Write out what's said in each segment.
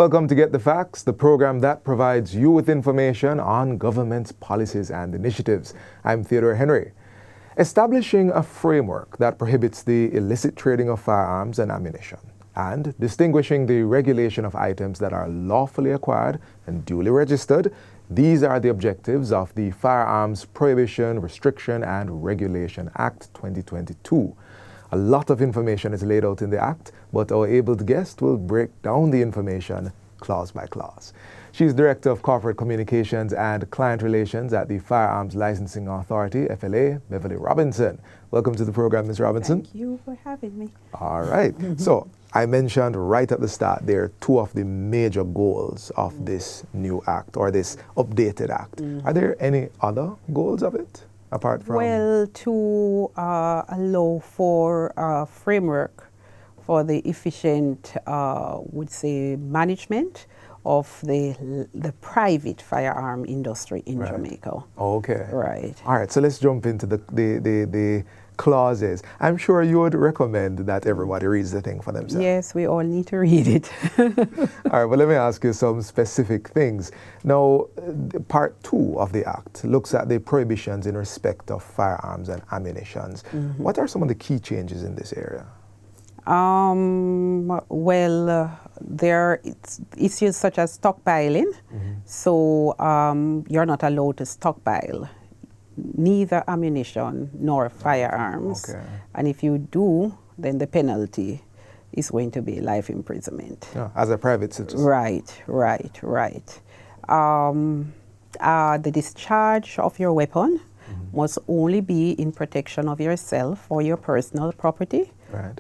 Welcome to Get the Facts, the program that provides you with information on government's policies and initiatives. I'm Theodore Henry. Establishing a framework that prohibits the illicit trading of firearms and ammunition, and distinguishing the regulation of items that are lawfully acquired and duly registered, these are the objectives of the Firearms Prohibition, Restriction and Regulation Act 2022. A lot of information is laid out in the Act, but our able guest will break down the information clause by clause. She's Director of Corporate Communications and Client Relations at the Firearms Licensing Authority, FLA, Beverly Robinson. Welcome to the program, Ms. Robinson. Thank you for having me. All right. So, I mentioned right at the start there are two of the major goals of this new Act, or this updated Act. Are there any other goals of it? Apart from? Well, to allow for a framework for the efficient, would say, management of the private firearm industry in Jamaica. Okay. Right. All right, so let's jump into the clauses. I'm sure you would recommend that everybody reads the thing for themselves. Yes, we all need to read it. All right, well, let me ask you some specific things. Now, Part 2 of the Act looks at the prohibitions in respect of firearms and ammunitions. What are some of the key changes in this area? There are issues such as stockpiling. So you're not allowed to stockpile neither ammunition nor firearms. Okay. And if you do, then the penalty is going to be life imprisonment. Yeah, as a private citizen. Right. The discharge of your weapon must only be in protection of yourself or your personal property,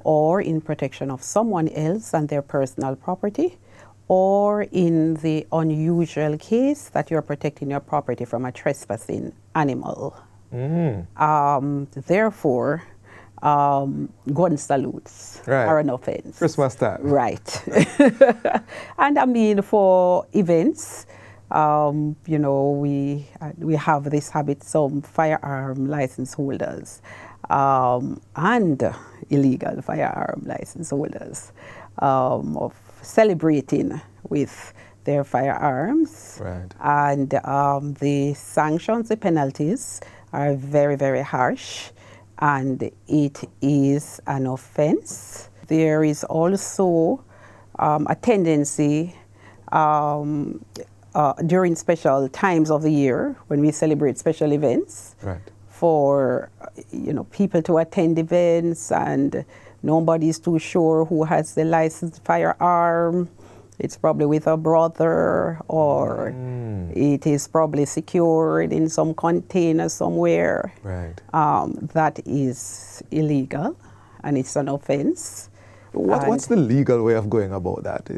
or in protection of someone else and their personal property, or in the unusual case that you're protecting your property from a trespassing animal. Therefore, gun salutes are an offense. Christmas time. Right. And I mean, for events, we have this habit, some firearm license holders and illegal firearm license holders of celebrating with their firearms. And the sanctions, the penalties are very, very harsh, and it is an offense. There is also a tendency during special times of the year when we celebrate special events for people to attend events, and nobody's too sure who has the licensed firearm. It's probably with a brother, or it is probably secured in some container somewhere. That is illegal, and it's an offense. What's the legal way of going about that?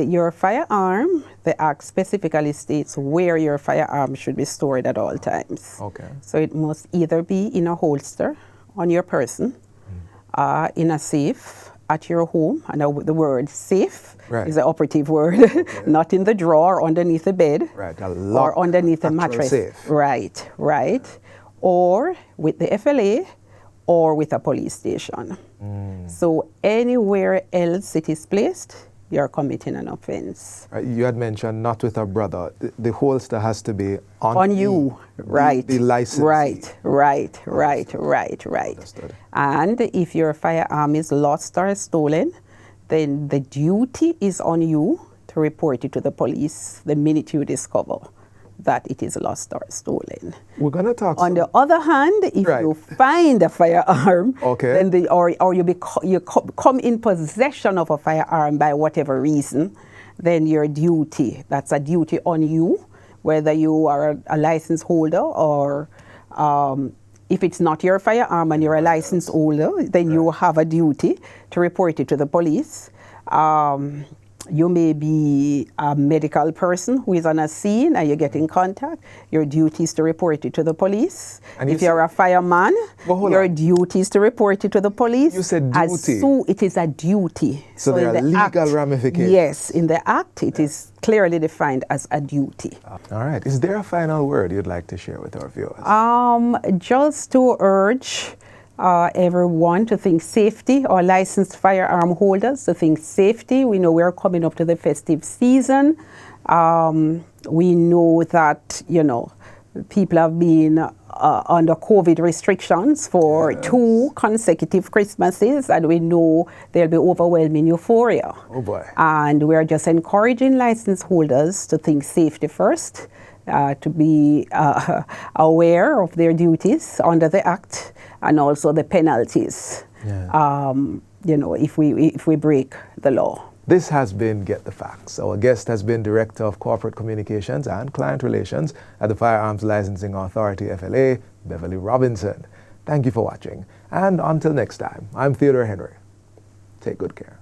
Your firearm, the Act specifically states where your firearm should be stored at all times. So it must either be in a holster on your person, in a safe at your home, and the word safe is the operative word, not in the drawer underneath the bed, or underneath the mattress. Safe. Right. Or with the FLA, or with a police station. So anywhere else it is placed, you're committing an offense. You had mentioned not with a brother. The holster has to be on you. The license. Right. Understood. And if your firearm is lost or stolen, then the duty is on you to report it to the police the minute you discover that it is lost or stolen. We're going to talk. On the other hand, if you find a firearm, then you come in possession of a firearm by whatever reason, then your duty, that's a duty on you, whether you are a license holder or if it's not your firearm and you're a license holder, then you have a duty to report it to the police. You may be a medical person who is on a scene and you get in contact. Your duty is to report it to the police. And if you're a fireman, your duty is to report it to the police. You said duty. It is a duty. So there are legal ramifications. Yes, in the Act, it is clearly defined as a duty. All right. Is there a final word you'd like to share with our viewers? Just to urge everyone to think safety, our licensed firearm holders to think safety. We know we're coming up to the festive season. We know that, people have been under COVID restrictions for 2 consecutive Christmases, and we know there'll be overwhelming euphoria. Oh boy. And we're just encouraging license holders to think safety first, to be aware of their duties under the Act and also the penalties, if we break the law. This has been Get the Facts. Our guest has been Director of Corporate Communications and Client Relations at the Firearms Licensing Authority, FLA, Beverly Robinson. Thank you for watching. And until next time, I'm Theodore Henry. Take good care.